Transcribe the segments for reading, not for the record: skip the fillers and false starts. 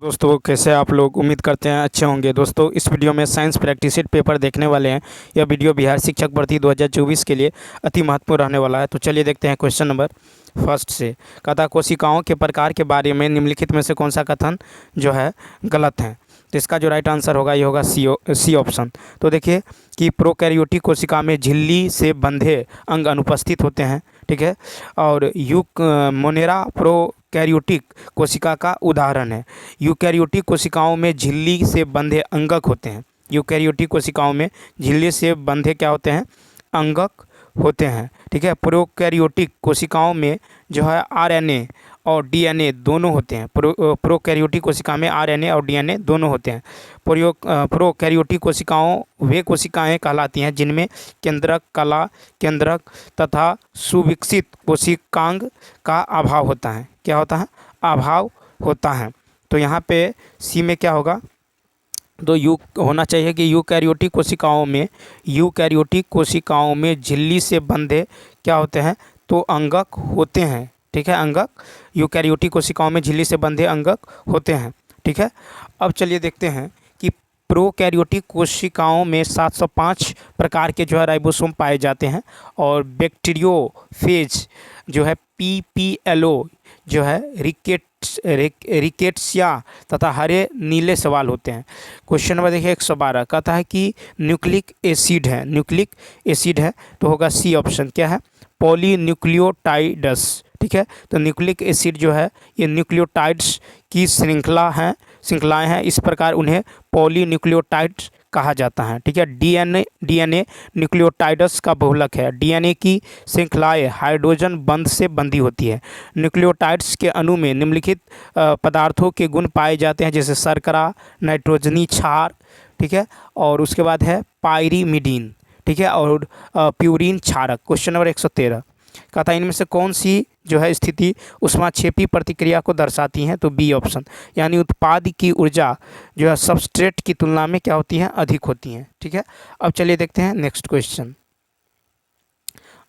दोस्तों कैसे आप लोग, उम्मीद करते हैं अच्छे होंगे। दोस्तों इस वीडियो में साइंस प्रैक्टिस सेट पेपर देखने वाले हैं। यह वीडियो बिहार शिक्षक भर्ती 2024 के लिए अति महत्वपूर्ण रहने वाला है। तो चलिए देखते हैं क्वेश्चन नंबर फर्स्ट से। कहता कोशिकाओं के प्रकार के बारे में निम्नलिखित में से कौन सा कथन जो है गलत है। तो इसका जो राइट आंसर होगा ये होगा सी ऑप्शन। तो देखिए कि प्रोकैरियोटिक कोशिका में झिल्ली से बंधे अंग अनुपस्थित होते हैं, ठीक है। और मोनेरा प्रोकैरियोटिक कोशिका का उदाहरण है। यूकैरियोटिक कोशिकाओं में झिल्ली से बंधे अंगक होते हैं। यूकैरियोटिक कोशिकाओं में झिल्ली से बंधे क्या होते हैं, अंगक होते हैं, ठीक है। प्रोकैरियोटिक कोशिकाओं में जो है आरएनए और डीएनए दोनों होते हैं। प्रोकैरियोटिक कोशिका में आरएनए और डीएनए दोनों होते हैं। प्रोकैरियोटिक कोशिकाओं वे कोशिकाएं कहलाती हैं जिनमें केंद्रक, कला केंद्रक तथा सुविकसित कोशिकांग का अभाव होता है। क्या होता है, अभाव होता है। तो यहाँ पे सी में क्या होगा, तो यू होना चाहिए कि यूकैरियोटिक कोशिकाओं में झिल्ली से बंधे क्या होते हैं, तो अंगक होते हैं, ठीक है। अंगक यूकैरियोटिक कोशिकाओं में झिल्ली से बंधे अंगक होते हैं, ठीक है। अब चलिए देखते हैं कि प्रोकैरियोटिक कोशिकाओं में 705 प्रकार के जो है राइबोसोम पाए जाते हैं। और बैक्टीरियोफेज जो है पीपीएलओ जो है रिकेट्सिया तथा हरे नीले सवाल होते हैं। क्वेश्चन नंबर देखिए 112 कहता है कि न्यूक्लिक एसिड है, तो होगा सी ऑप्शन। क्या है, पॉलीन्यूक्लियोटाइड्स, ठीक है। तो न्यूक्लिक एसिड जो है ये न्यूक्लियोटाइड्स की श्रृंखलाएं हैं, इस प्रकार उन्हें पॉलीन्यूक्लियोटाइड्स कहा जाता है, ठीक है। डीएनए न्यूक्लियोटाइड्स का बहुलक है। डीएनए की श्रृंखलाएं हाइड्रोजन बंध से बंधी होती है। न्यूक्लियोटाइड्स के अणु में निम्नलिखित पदार्थों के गुण पाए जाते हैं, जैसे शर्करा, नाइट्रोजनी क्षार, ठीक है। और उसके बाद है पायरीमिडीन, ठीक है, और प्यूरिन क्षारक। क्वेश्चन नंबर 113 कहता है इनमें से कौन सी जो है स्थिति ऊष्माक्षेपी प्रतिक्रिया को दर्शाती है, तो बी ऑप्शन, यानी उत्पाद की ऊर्जा जो है सबस्ट्रेट की तुलना में क्या होती है, अधिक होती है, ठीक है। अब चलिए देखते हैं नेक्स्ट क्वेश्चन।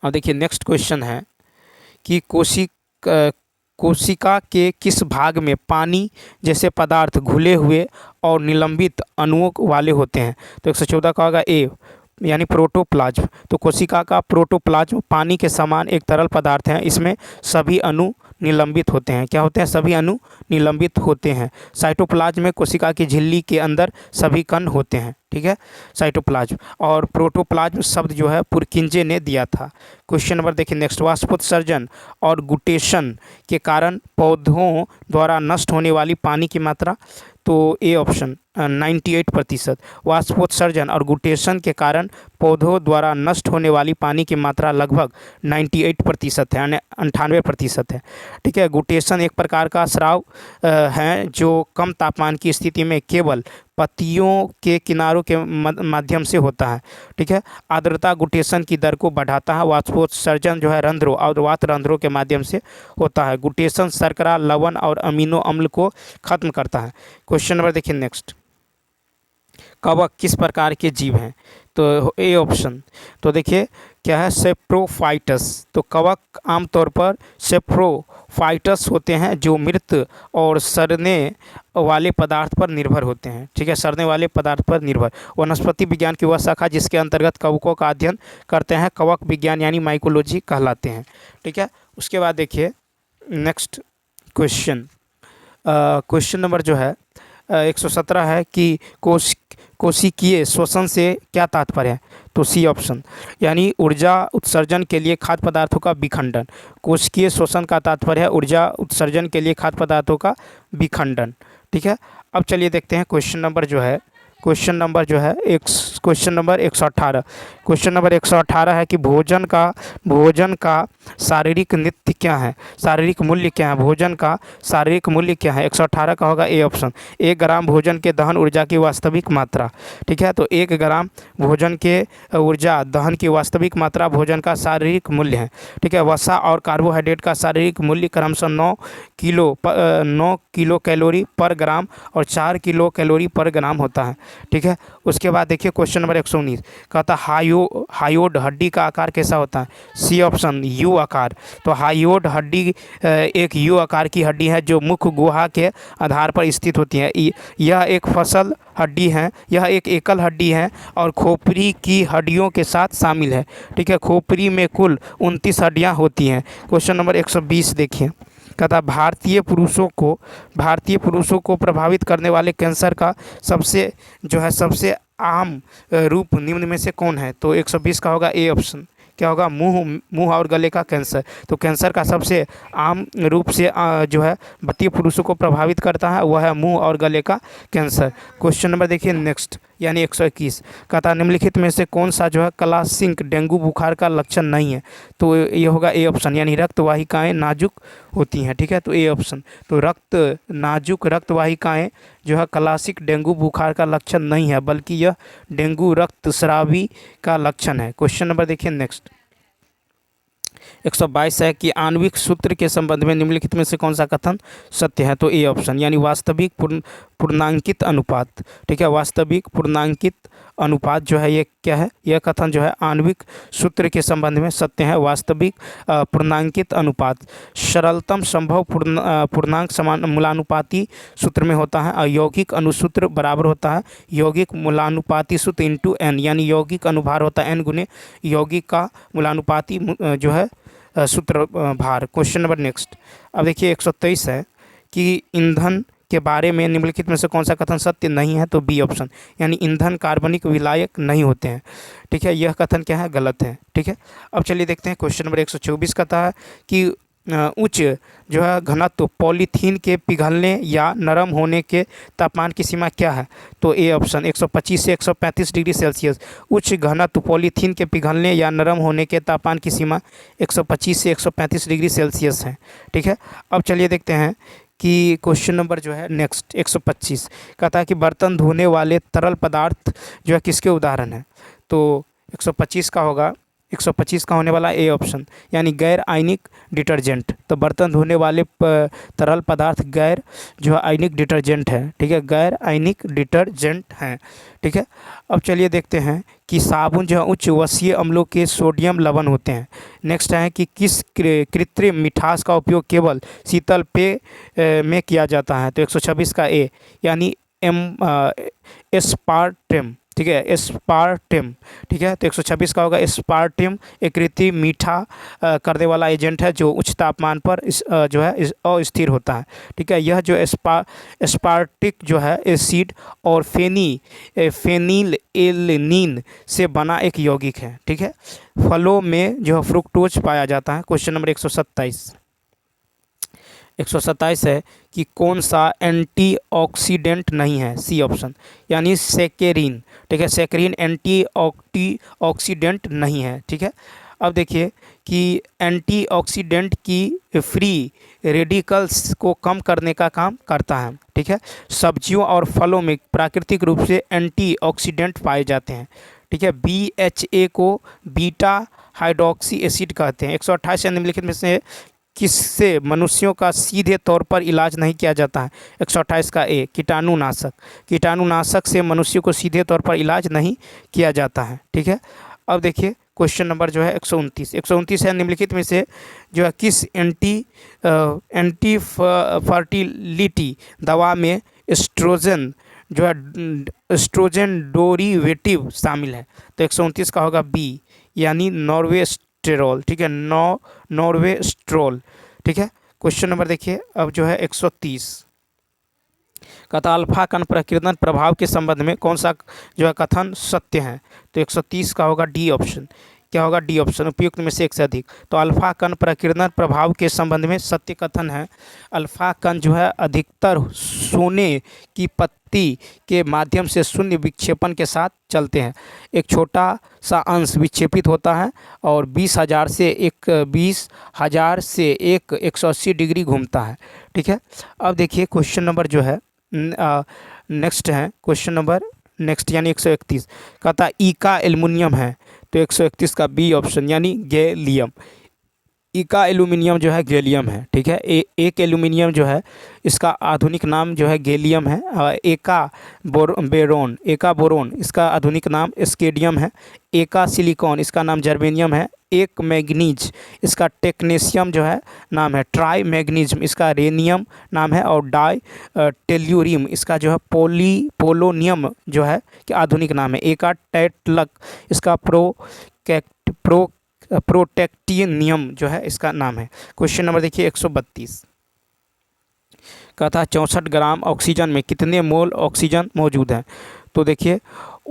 अब देखिए नेक्स्ट क्वेश्चन है कि कोशिका के किस भाग में पानी जैसे पदार्थ घुले हुए और निलंबित अणुओं वाले होते हैं। तो 114 का होगा ए, यानी प्रोटोप्लाज्म। तो कोशिका का प्रोटोप्लाज्म पानी के समान एक तरल पदार्थ है, इसमें सभी अणु निलंबित होते हैं। क्या होते हैं, सभी अणु निलंबित होते हैं। साइटोप्लाज्म में कोशिका की झिल्ली के अंदर सभी कण होते हैं, ठीक है, साइटोप्लाज्म। और प्रोटोप्लाज्म शब्द जो है पुरकिंजे ने दिया था। क्वेश्चन नंबर देखिए नेक्स्ट, वाष्पोत्सर्जन और गुटेशन के कारण पौधों द्वारा नष्ट होने वाली पानी की मात्रा, तो ए ऑप्शन 98%। वाष्पोत्सर्जन और गुटेशन के कारण पौधों द्वारा नष्ट होने वाली पानी की मात्रा लगभग 98% है, यानी 98% है, ठीक है। गुटेशन एक प्रकार का स्राव है जो कम तापमान की स्थिति में केवल पत्तियों के किनारों के माध्यम से होता है, ठीक है। आर्द्रता गुटेशन की दर को बढ़ाता है। वाष्पोत्सर्जन जो है रंध्रों और वात रंध्रों के माध्यम से होता है। गुटेशन शर्करा, लवण और अमीनो अम्ल को खत्म करता है। क्वेश्चन नंबर देखिए नेक्स्ट, कवक किस प्रकार के जीव हैं, तो ए ऑप्शन। तो देखिए क्या है, सेप्रोफाइटस। तो कवक आमतौर पर सेप्रोफाइटस होते हैं जो मृत और सड़ने वाले पदार्थ पर निर्भर होते हैं, ठीक है, सड़ने वाले पदार्थ पर निर्भर। वनस्पति विज्ञान की वह शाखा जिसके अंतर्गत कवकों का अध्ययन करते हैं कवक विज्ञान यानी माइकोलॉजी कहलाते हैं, ठीक है। उसके बाद देखिए नेक्स्ट क्वेश्चन, क्वेश्चन नंबर जो है 117 है कि कोशिकीय श्वसन से क्या तात्पर्य है, तो सी ऑप्शन, यानी ऊर्जा उत्सर्जन के लिए खाद्य पदार्थों का विखंडन। कोशिकीय श्वसन का तात्पर्य है ऊर्जा उत्सर्जन के लिए खाद्य पदार्थों का विखंडन, ठीक है। अब चलिए देखते हैं क्वेश्चन नंबर जो है क्वेश्चन नंबर 118। क्वेश्चन नंबर 118 है कि भोजन का शारीरिक नित्य क्या है, शारीरिक मूल्य क्या है, भोजन का शारीरिक मूल्य क्या है। 118 का होगा ए ऑप्शन, 1 ग्राम भोजन के दहन ऊर्जा की वास्तविक मात्रा, ठीक है। तो 1 ग्राम भोजन के ऊर्जा दहन की वास्तविक मात्रा भोजन का शारीरिक मूल्य है, ठीक है। वसा और कार्बोहाइड्रेट का शारीरिक मूल्य क्रमशः 9 किलो कैलोरी पर ग्राम और 4 किलो कैलोरी पर ग्राम होता है। ठीक है। उसके बाद देखिए क्वेश्चन नंबर 119 कहता हायोड हड्डी का आकार कैसा होता है? सी ऑप्शन यू आकार। तो हायोड हड्डी एक यू आकार की हड्डी है जो मुख्य गुहा के आधार पर स्थित होती है। यह एक फसल हड्डी है, यह एक एकल हड्डी है और खोपड़ी की हड्डियों के साथ शामिल है, ठीक है। खोपड़ी में कुल 29 हड्डियाँ होती हैं। क्वेश्चन नंबर 120 देखिए कहता भारतीय पुरुषों को प्रभावित करने वाले कैंसर का सबसे आम रूप निम्न में से कौन है? तो 120 का होगा ए ऑप्शन। क्या होगा? मुंह और गले का कैंसर। तो कैंसर का सबसे आम रूप से भारतीय पुरुषों को प्रभावित करता है वह है मुंह और गले का कैंसर। क्वेश्चन नंबर देखिए नेक्स्ट यानी 121 कहता निम्नलिखित में से कौन सा क्लासिक डेंगू बुखार का लक्षण नहीं है? तो ये होगा ए ऑप्शन यानी रक्त वाहिकाएँ नाजुक होती हैं, ठीक है। तो ए ऑप्शन। तो नाजुक रक्त वाहिकाएँ क्लासिक डेंगू बुखार का लक्षण नहीं है बल्कि यह डेंगू रक्तस्रावी का लक्षण है। क्वेश्चन नंबर देखिए नेक्स्ट 122 है कि आणविक सूत्र के संबंध में निम्नलिखित में से कौन सा कथन सत्य है? तो ए ऑप्शन यानी वास्तविक पूर्णांकित अनुपात, ठीक है। वास्तविक पूर्णांकित अनुपात ये क्या है? यह कथन आणविक सूत्र के संबंध में सत्य है। वास्तविक पूर्णांकित अनुपात सरलतम संभव पूर्णांक मूलानुपाती सूत्र में होता है और यौगिक अनुसूत्र बराबर होता है यौगिक मूलानुपाती सूत्र इंटू एन, यानी यौगिक अनुभार होता है एन गुने यौगिक का मूलानुपाती सूत्र भार। क्वेश्चन नंबर नेक्स्ट अब देखिए 123 है कि ईंधन के बारे में निम्नलिखित में से कौन सा कथन सत्य नहीं है? तो बी ऑप्शन यानी ईंधन कार्बनिक विलायक नहीं होते हैं, ठीक है। यह कथन क्या है? गलत है, ठीक है। अब चलिए देखते हैं क्वेश्चन नंबर 124 कहता है कि उच्च घनत्व पॉलीथीन के पिघलने या नरम होने के तापमान की सीमा क्या है? तो ए ऑप्शन 125 से 135 डिग्री सेल्सियस। उच्च घनत्व पॉलीथीन के पिघलने या नरम होने के तापमान की सीमा 125 से 135 डिग्री सेल्सियस है, ठीक है। अब चलिए देखते हैं कि क्वेश्चन नंबर नेक्स्ट 125 कहता है कि बर्तन धोने वाले तरल पदार्थ किसके उदाहरण हैं? तो 125 का होगा 125 का होने वाला ए ऑप्शन यानी गैर आयनिक डिटर्जेंट। तो बर्तन धोने वाले तरल पदार्थ गैर आयनिक डिटर्जेंट है, ठीक है। गैर आयनिक डिटर्जेंट हैं, ठीक है। अब चलिए देखते हैं कि साबुन उच्च वसीय अम्लों के सोडियम लवण होते हैं। नेक्स्ट है कि किस कृत्रिम मिठास का उपयोग केवल शीतल पेय में किया जाता है? तो 126 का ए यानी एस्पार्टेम, ठीक है। एस्पार्टेम, ठीक है। तो 126 का होगा एस्पार्टेम एक कृत्रिम मीठा करने वाला एजेंट है जो उच्च तापमान पर अस्थिर होता है, ठीक है। यह एस्पार्टिक एसिड और फेनिलएलनिन से बना एक यौगिक है, ठीक है। फलों में फ्रुक्टोज पाया जाता है। क्वेश्चन नंबर 127 है कि कौन सा एंटीऑक्सीडेंट नहीं है? सी ऑप्शन यानी सेकेरिन, ठीक है। सेकेरिन एंटीऑक्सीडेंट नहीं है, ठीक है। अब देखिए कि एंटीऑक्सीडेंट की फ्री रेडिकल्स को कम करने का काम करता है, ठीक है। सब्जियों और फलों में प्राकृतिक रूप से एंटीऑक्सीडेंट पाए जाते हैं, ठीक है। BHA को बीटा हाइड्रोक्सी एसिड कहते हैं। 128 निम्नलिखित में से किससे मनुष्यों का सीधे तौर पर इलाज नहीं किया जाता है? 128 का ए कीटाणुनाशक से मनुष्य को सीधे तौर पर इलाज नहीं किया जाता है, ठीक है। अब देखिए क्वेश्चन नंबर 129 है निम्नलिखित में से किस एंटी फर्टिलिटी दवा में एस्ट्रोजन एस्ट्रोजन डेरिवेटिव शामिल है? तो 129 का होगा बी यानी नॉर्वेस्टेरॉल, ठीक है। नॉर्वेस्ट्रोल, ठीक है। क्वेश्चन नंबर देखिए अब 130 कहता अल्फा कण प्रकीर्णन प्रभाव के संबंध में कौन सा कथन सत्य है? तो 130 का होगा डी ऑप्शन। क्या होगा? डी ऑप्शन उपयुक्त में से एक से अधिक। तो अल्फा कण प्रकीर्णन प्रभाव के संबंध में सत्य कथन है अल्फा कण अधिकतर सोने की पत्ती के माध्यम से शून्य विक्षेपण के साथ चलते हैं। एक छोटा सा अंश विक्षेपित होता है और 20,000 से 180 डिग्री घूमता है, ठीक है। अब देखिए क्वेश्चन नंबर नेक्स्ट है क्वेश्चन नंबर नेक्स्ट यानी 131 कहता ई का एल्युमिनियम है। तो 131 का बी ऑप्शन यानी गैलियम। इका एल्यूमिनियम जो है गैलियम है, ठीक है। एक एल्यूमिनियम जो है इसका आधुनिक नाम जो है गैलियम है। एका बोरोन इसका आधुनिक नाम स्केडियम है। एका सिलिकॉन इसका नाम जर्मेनियम है। एक मैग्नीज इसका टेक्नेशियम जो है नाम है। ट्राई मैग्नीज इसका रेनियम नाम है। और डाई टेल्यूरियम इसका जो है पोलोनियम जो है कि आधुनिक नाम है। एका टेटलक इसका प्रोटेक्टिनियम जो है इसका नाम है। क्वेश्चन नंबर देखिए 132 का था 64 ग्राम ऑक्सीजन में कितने मोल ऑक्सीजन मौजूद है। तो देखिए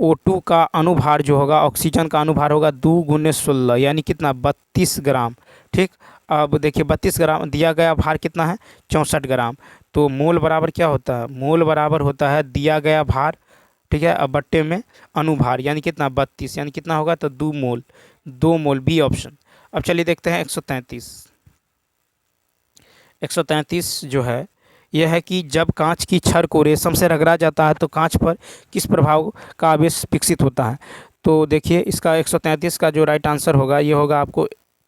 O2 का अनुभार जो होगा, ऑक्सीजन का अनुभार होगा 2 × 16 यानी कितना 32 ग्राम, ठीक। अब देखिए 32 ग्राम दिया गया भार कितना है 64 ग्राम। तो मोल बराबर क्या होता है, मोल बराबर होता है दिया गया भार, ठीक है, अब बट्टे में अनुभार यानी कितना 32 यानी कितना होगा तो 2 मोल बी ऑप्शन। अब चलिए देखते हैं 133 जो है यह है कि जब कांच की छड़ को रेशम से रगड़ा जाता है तो कांच पर किस प्रभाव का आवेश विकसित होता है। तो देखिए इसका 133 का जो राइट आंसर होगा ये होगा आपको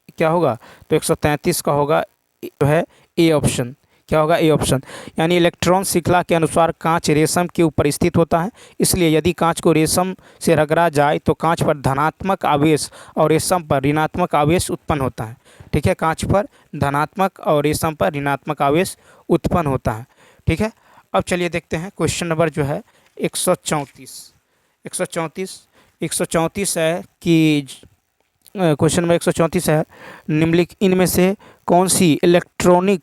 क्या होगा तो 133 का होगा जो है ए ऑप्शन। क्या होगा ए ऑप्शन, यानी इलेक्ट्रॉन श्रृंखला के अनुसार कांच रेशम के ऊपर स्थित होता है, इसलिए यदि कांच को रेशम से रगड़ा जाए तो कांच पर धनात्मक आवेश और रेशम पर ऋणात्मक आवेश उत्पन्न होता है, ठीक है। कांच पर धनात्मक और रेशम पर ऋणात्मक आवेश उत्पन्न होता है, ठीक है। अब चलिए देखते हैं क्वेश्चन नंबर जो है 134 है कि क्वेश्चन नंबर 134 है निम्नलिखित इनमें से कौन सी इलेक्ट्रॉनिक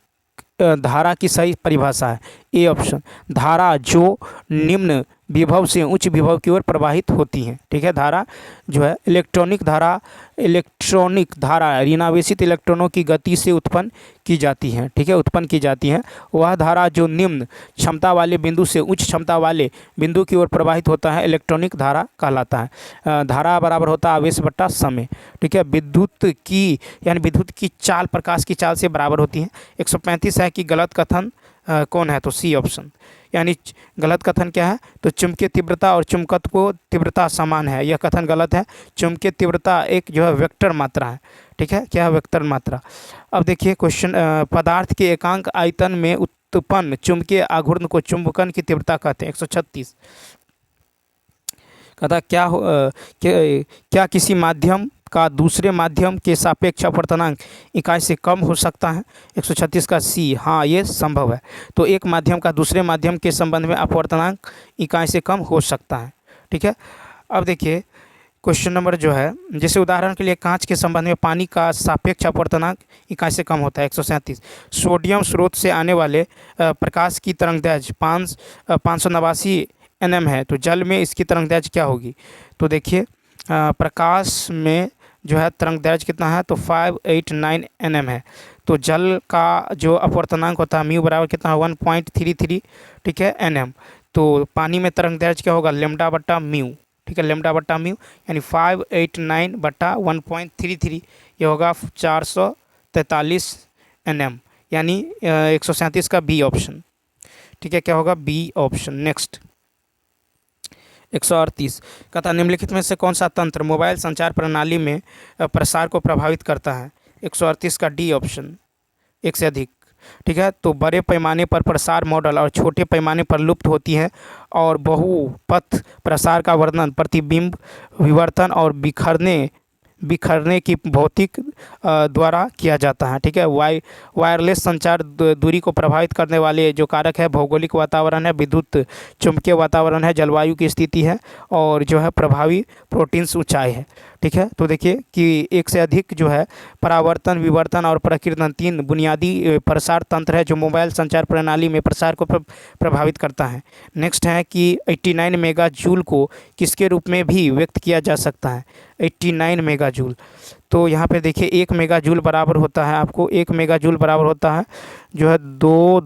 धारा की सही परिभाषा है। ए ऑप्शन, धारा जो निम्न विभव से उच्च विभव की ओर प्रवाहित होती है, ठीक है। धारा जो है इलेक्ट्रॉनिक धारा ऋणावेशित इलेक्ट्रॉनों की गति से उत्पन्न की जाती है, ठीक है, उत्पन्न की जाती है। वह धारा जो निम्न क्षमता वाले बिंदु से उच्च क्षमता वाले बिंदु की ओर प्रवाहित होता है इलेक्ट्रॉनिक धारा कहलाता है। धारा बराबर होता है आवेश बट्टा समय, ठीक है। विद्युत की चाल प्रकाश की चाल से बराबर होती है। 135 है कि गलत कथन कौन है, तो सी ऑप्शन, यानी गलत कथन क्या है तो चुंबकीय तीव्रता और चुंबकत्व तीव्रता समान है, यह कथन गलत है। चुंबकीय तीव्रता एक जो है वेक्टर मात्रा है, ठीक है, क्या है वेक्टर मात्रा। अब देखिए क्वेश्चन, पदार्थ के एकांक आयतन में उत्पन्न चुंबकीय आघूर्ण को चुंबकन की तीव्रता कहते हैं। 136 कहता क्या किसी माध्यम का दूसरे माध्यम के सापेक्ष अपवर्तनांक इकाई से कम हो सकता है। 136 का सी, हाँ ये संभव है। तो एक माध्यम का दूसरे माध्यम के संबंध में अपवर्तनांक इकाई से कम हो सकता है, ठीक है। अब देखिए क्वेश्चन नंबर जो है, जैसे उदाहरण के लिए कांच के संबंध में पानी का सापेक्ष अपवर्तनांक इकाई से कम होता है। 137 सोडियम स्रोत से आने वाले प्रकाश की तरंगदैर्घ्य 589 nm है, तो जल में इसकी तरंगदैर्घ्य क्या होगी। तो देखिए प्रकाश में जो है तरंगदैर्घ्य कितना है तो 589 nm है। तो जल का जो अपवर्तनांक होता है म्यू बराबर कितना है 1.33, ठीक है, nm। तो पानी में तरंगदैर्घ्य क्या होगा लेमडा बट्टा म्यू, ठीक है, लेमडा बट्टा म्यू यानी 589 बट्टा 1.33 ये होगा 443 nm, यानी 137 का बी ऑप्शन, ठीक है, क्या होगा बी ऑप्शन। नेक्स्ट 138 कहता निम्नलिखित में से कौन सा तंत्र मोबाइल संचार प्रणाली में प्रसार को प्रभावित करता है। 138 का डी ऑप्शन, एक से अधिक, ठीक है। तो बड़े पैमाने पर प्रसार मॉडल और छोटे पैमाने पर लुप्त होती है और बहुपथ प्रसार का वर्णन प्रतिबिंब विवर्तन और बिखरने की भौतिक द्वारा किया जाता है, ठीक है। वायरलेस संचार दूरी को प्रभावित करने वाले जो कारक है भौगोलिक वातावरण है, विद्युत चुंबकीय वातावरण है, जलवायु की स्थिति है और जो है प्रभावी प्रोटीन्स ऊंचाई है, ठीक है। तो देखिए कि एक से अधिक जो है परावर्तन विवर्तन और प्रकीर्णन 3 बुनियादी प्रसार तंत्र है जो मोबाइल संचार प्रणाली में प्रसार को प्रभावित करता है। नेक्स्ट है कि 89 मेगा जूल को किसके रूप में भी व्यक्त किया जा सकता है। 89 मेगा जूल, तो यहाँ पे देखिए 1 मेगा जूल बराबर होता है आपको 1 मेगा जूल बराबर होता है जो है 2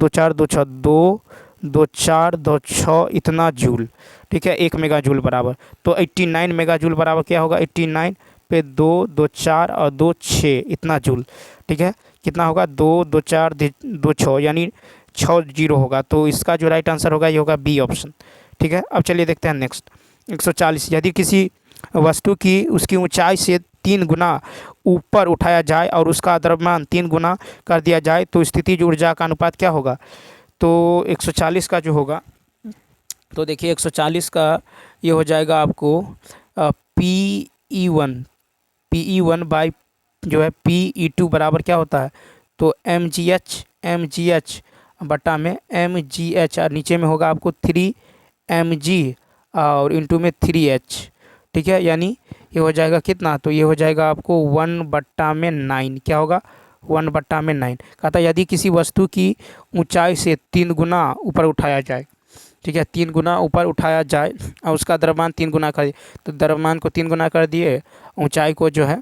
इतना जूल, ठीक है, 1 मेगा जूल बराबर। तो 89 मेगा जूल बराबर क्या होगा 89 पे 2 4 और 2 6 इतना जूल, ठीक है, कितना होगा 2 4 2 6 यानी 6 0 होगा। तो इसका जो राइट आंसर होगा ये होगा बी ऑप्शन, ठीक है। अब चलिए देखते हैं नेक्स्ट 140 यदि किसी वस्तु की उसकी ऊंचाई से 3 गुना ऊपर उठाया जाए और उसका द्रव्यमान 3 गुना कर दिया जाए तो स्थितिज ऊर्जा का अनुपात क्या होगा। तो 140 का जो होगा, तो देखिए 140 का ये हो जाएगा आपको Pe1 बाई जो है Pe2 बराबर क्या होता है, तो mgh बटा में mgh और नीचे में होगा आपको 3mg और इंटू में 3h। ठीक है, यानी ये हो जाएगा कितना, तो ये हो जाएगा आपको 1/9। क्या होगा, 1/9। कहता है यदि किसी वस्तु की ऊंचाई से 3 गुना ऊपर उठाया जाए, ठीक है, 3 गुना ऊपर उठाया जाए और उसका द्रव्यमान 3 गुना कर दिए, तो द्रव्यमान को 3 गुना कर दिए, ऊंचाई को जो है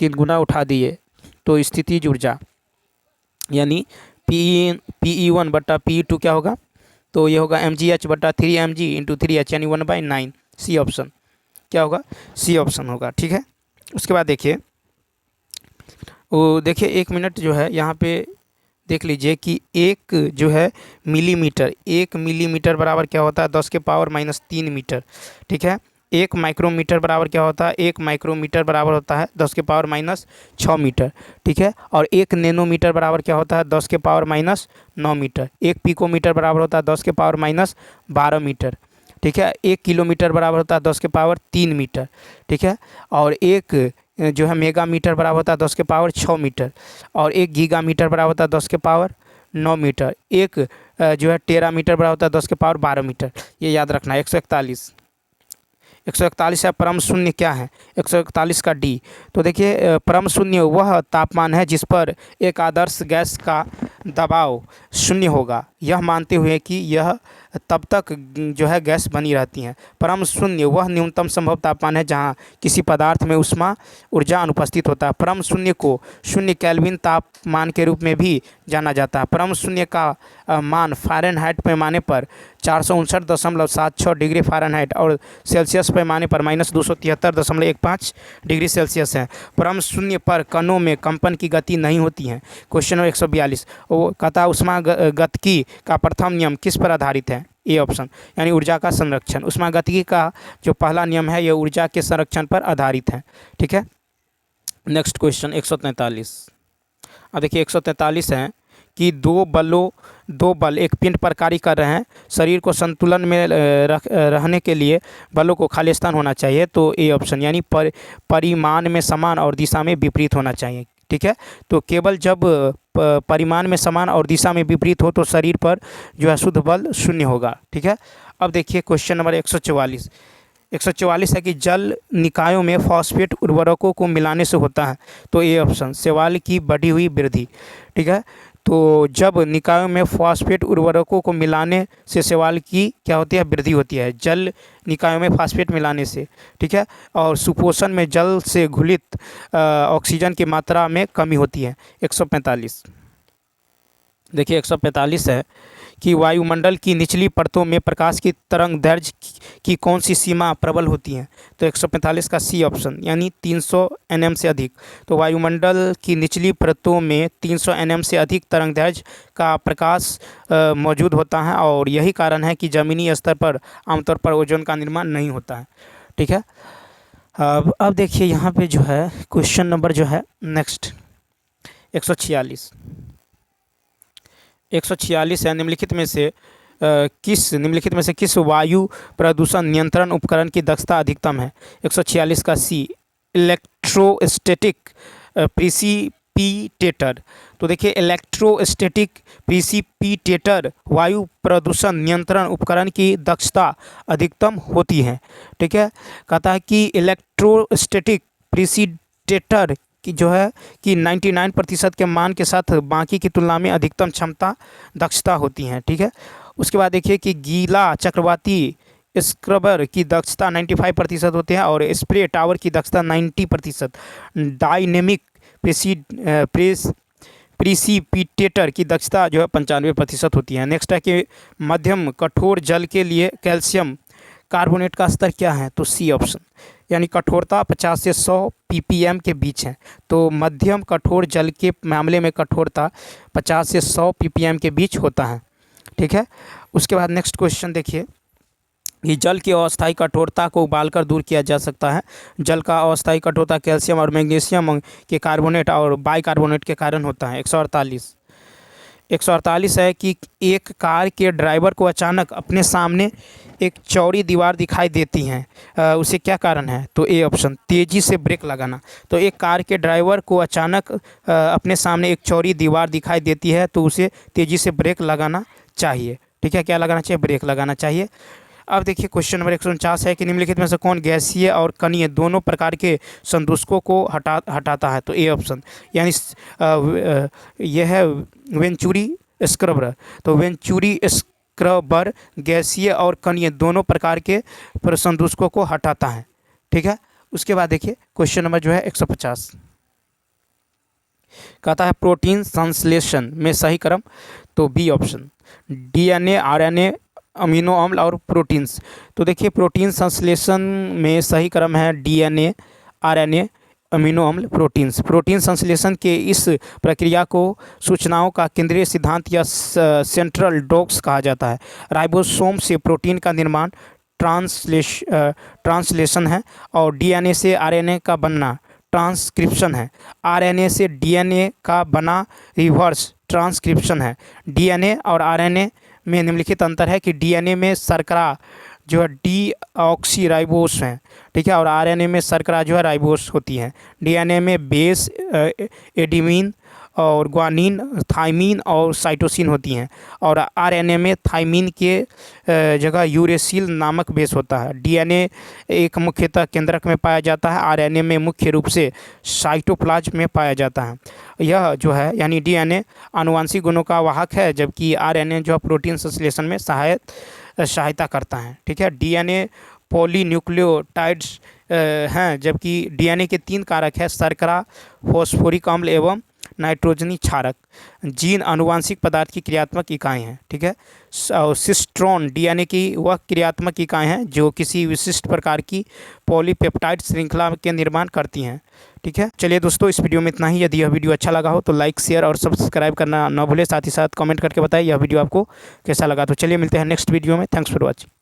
3 गुना उठा दिए, तो स्थितिज ऊर्जा यानी Pe1 बटा Pe2 क्या होगा, तो ये होगा mgh बटा 3mg इंटू 3h यानी 1/9। सी ऑप्शन क्या होगा, सी ऑप्शन होगा। ठीक है, उसके बाद देखिए वो देखिए 1 मिनट जो है यहाँ पे देख लीजिए कि एक जो है मिलीमीटर, 1 मिलीमीटर बराबर क्या होता है 10 के पावर -3 मीटर। ठीक है, 1 माइक्रोमीटर बराबर क्या होता है, 1 माइक्रोमीटर बराबर होता है 10 के पावर -6 मीटर। ठीक है, और 1 नैनोमीटर बराबर क्या होता है 10 के पावर -9 मीटर। 1 पिकोमीटर बराबर होता है 10 के पावर -12 मीटर। ठीक है, 1 किलोमीटर बराबर होता है 10 के पावर 3 मीटर। ठीक है, और एक जो है मेगा मीटर बराबर होता है 10 के पावर 6 मीटर, और 1 गीगा मीटर बराबर होता है 10 के पावर 9 मीटर। एक जो है टेरा मीटर बराबर होता है 10 के पावर 12 मीटर। ये याद रखना है। 141 है परम शून्य क्या है, 141 का डी। तो देखिए परम शून्य वह तापमान है जिस पर एक आदर्श गैस का दबाव शून्य होगा, यह मानते हुए कि यह तब तक जो है गैस बनी रहती हैं। परम शून्य वह न्यूनतम संभव तापमान है जहां किसी पदार्थ में ऊष्मा ऊर्जा अनुपस्थित होता है। परम शून्य को 0 केल्विन तापमान के रूप में भी जाना जाता है। परम शून्य का मान फ़ारेनहाइट पैमाने पर 459.76 डिग्री फ़ारेनहाइट और सेल्सियस पैमाने पर -273.15 डिग्री सेल्सियस है। परम शून्य पर कणों में कंपन की गति नहीं होती है। क्वेश्चन नंबर 142, वो कहता ऊष्मागतिकी का प्रथम नियम किस पर आधारित है। ए ऑप्शन यानी ऊर्जा का संरक्षण। ऊष्मागतिकी का जो पहला नियम है यह ऊर्जा के संरक्षण पर आधारित है। ठीक है, नेक्स्ट क्वेश्चन 143। अब देखिए 143 है कि दो बल एक पिंड पर कार्य कर रहे हैं। शरीर को संतुलन में रहने के लिए बलों को खाली स्थान होना चाहिए। तो ए ऑप्शन यानी परिमाण में समान और दिशा में विपरीत होना चाहिए। ठीक है, तो केवल जब परिमाण में समान और दिशा में विपरीत हो तो शरीर पर जो है शुद्ध बल 0 होगा। ठीक है, अब देखिए क्वेश्चन नंबर 144 है कि जल निकायों में फॉस्फेट उर्वरकों को मिलाने से होता है। तो ए ऑप्शन शैवाल की बढ़ी हुई वृद्धि। ठीक है, तो जब निकायों में फॉस्फेट उर्वरकों को मिलाने से शैवाल की क्या होती है, वृद्धि होती है, जल निकायों में फॉस्फेट मिलाने से। ठीक है, और सुपोषण में जल से घुलित ऑक्सीजन की मात्रा में कमी होती है। 145 देखिए 145 है कि वायुमंडल की निचली परतों में प्रकाश की तरंग दैर्घ्य की कौन सी सीमा प्रबल होती है। तो 145 का सी ऑप्शन यानी 300 nm से अधिक। तो वायुमंडल की निचली परतों में 300 nm से अधिक तरंग दैर्घ्य का प्रकाश मौजूद होता है और यही कारण है कि ज़मीनी स्तर पर आमतौर पर ओजोन का निर्माण नहीं होता है। ठीक है, अब देखिए यहाँ पे जो है क्वेश्चन नंबर जो है नेक्स्ट 146 है निम्नलिखित में से किस वायु प्रदूषण नियंत्रण उपकरण की दक्षता अधिकतम है। 146 का सी इलेक्ट्रोस्टैटिक प्रिसिपिटेटर। तो देखिए इलेक्ट्रोस्टैटिक प्रिसिपिटेटर वायु प्रदूषण नियंत्रण उपकरण की दक्षता अधिकतम होती है। ठीक है, कहता है कि इलेक्ट्रोस्टैटिक प्रिसिपिटेटर कि जो है कि 99% के मान के साथ बाकी की तुलना में अधिकतम क्षमता दक्षता होती हैं। ठीक है, उसके बाद देखिए कि गीला चक्रवाती स्क्रबर की दक्षता 95% होते हैं और स्प्रे टावर की दक्षता 90%। डायनेमिक प्रिसिपिटेटर की दक्षता जो है 95% होती है। नेक्स्ट है कि मध्यम कठोर जल के लिए कैल्शियम कार्बोनेट का स्तर क्या है। तो सी ऑप्शन यानी कठोरता 50 से 100 ppm के बीच है। तो मध्यम कठोर जल के मामले में कठोरता 50 से 100 ppm के बीच होता है। ठीक है, उसके बाद नेक्स्ट क्वेश्चन देखिए ये जल की अस्थायी कठोरता को उबालकर दूर किया जा सकता है। जल का अस्थायी कठोरता कैल्शियम और मैग्नीशियम के कार्बोनेट और बाइकार्बोनेट के कारण होता है। 148 है कि एक कार के ड्राइवर को अचानक अपने सामने एक चौड़ी दीवार दिखाई देती है, उसे क्या कारण है? तो ए ऑप्शन, तेज़ी से ब्रेक लगाना। तो एक कार के ड्राइवर को अचानक अपने सामने एक चौड़ी दीवार दिखाई देती है तो उसे तेज़ी से ब्रेक लगाना चाहिए। ठीक है, क्या लगाना चाहिए? ब्रेक लगाना चाहिए। अब देखिए क्वेश्चन नंबर 149 है कि निम्नलिखित में से कौन गैसीय और कणीय दोनों प्रकार के संदूषकों को हटाता है? तो ए ऑप्शन, यानी यह है वेंचुरी स्क्रबर। तो वेंचुरी स्क्रबर गैसीय और कणीय दोनों प्रकार के संदूषकों को हटाता है। ठीक है, उसके बाद देखिए क्वेश्चन नंबर जो है 150 कहता है प्रोटीन संश्लेषण में सही क्रम। तो B option, DNA, RNA, amino अम्ल और प्रोटीन्स। तो देखिए प्रोटीन संश्लेषण में सही क्रम है डीएनए, आरएनए, अमीनो अम्ल, प्रोटीन्स। प्रोटीन संश्लेषण के इस प्रक्रिया को सूचनाओं का केंद्रीय सिद्धांत या सेंट्रल डॉग्स कहा जाता है। राइबोसोम से प्रोटीन का निर्माण ट्रांसलेशन है और डीएनए से आरएनए का बनना ट्रांसक्रिप्शन है। आरएनए से डीएनए का बना रिवर्स ट्रांसक्रिप्शन है। डीएनए और आरएनए में निम्नलिखित अंतर है कि डीएनए में शर्करा जो है डीऑक्सीराइबोस है, ठीक है, और आरएनए में शर्करा जो है राइबोस होती है। डीएनए में बेस एडेनिन और ग्वानिन, थाइमिन और साइटोसिन होती हैं और आरएनए में थाइमिन के जगह यूरेसिल नामक बेस होता है। डीएनए एक मुख्यतः केंद्रक में पाया जाता है, आरएनए में मुख्य रूप से साइटोप्लाज्म में पाया जाता है। यह जो है यानी डीएनए आनुवंशिक गुणों का वाहक है जबकि आरएनए जो है प्रोटीन संश्लेषण में सहायता करता है। ठीक है, डीएनए पॉलीन्यूक्लियोटाइड्स हैं जबकि डीएनए के 3 कारक हैं, शर्करा, फॉस्फोरिक अम्ल एवं नाइट्रोजनी क्षारक। जीन आनुवंशिक पदार्थ की क्रियात्मक इकाई हैं। ठीक है, सिस्ट्रोन डीएनए की वह क्रियात्मक इकाई हैं जो किसी विशिष्ट प्रकार की पॉलीपेप्टाइड श्रृंखला के निर्माण करती हैं। ठीक है, चलिए दोस्तों इस वीडियो में इतना ही। यदि यह वीडियो अच्छा लगा हो तो लाइक, शेयर और सब्सक्राइब करना न भूलें। साथ ही साथ कमेंट करके बताएं यह वीडियो आपको कैसा लगा। तो चलिए मिलते हैं नेक्स्ट वीडियो में। Thanks for watching.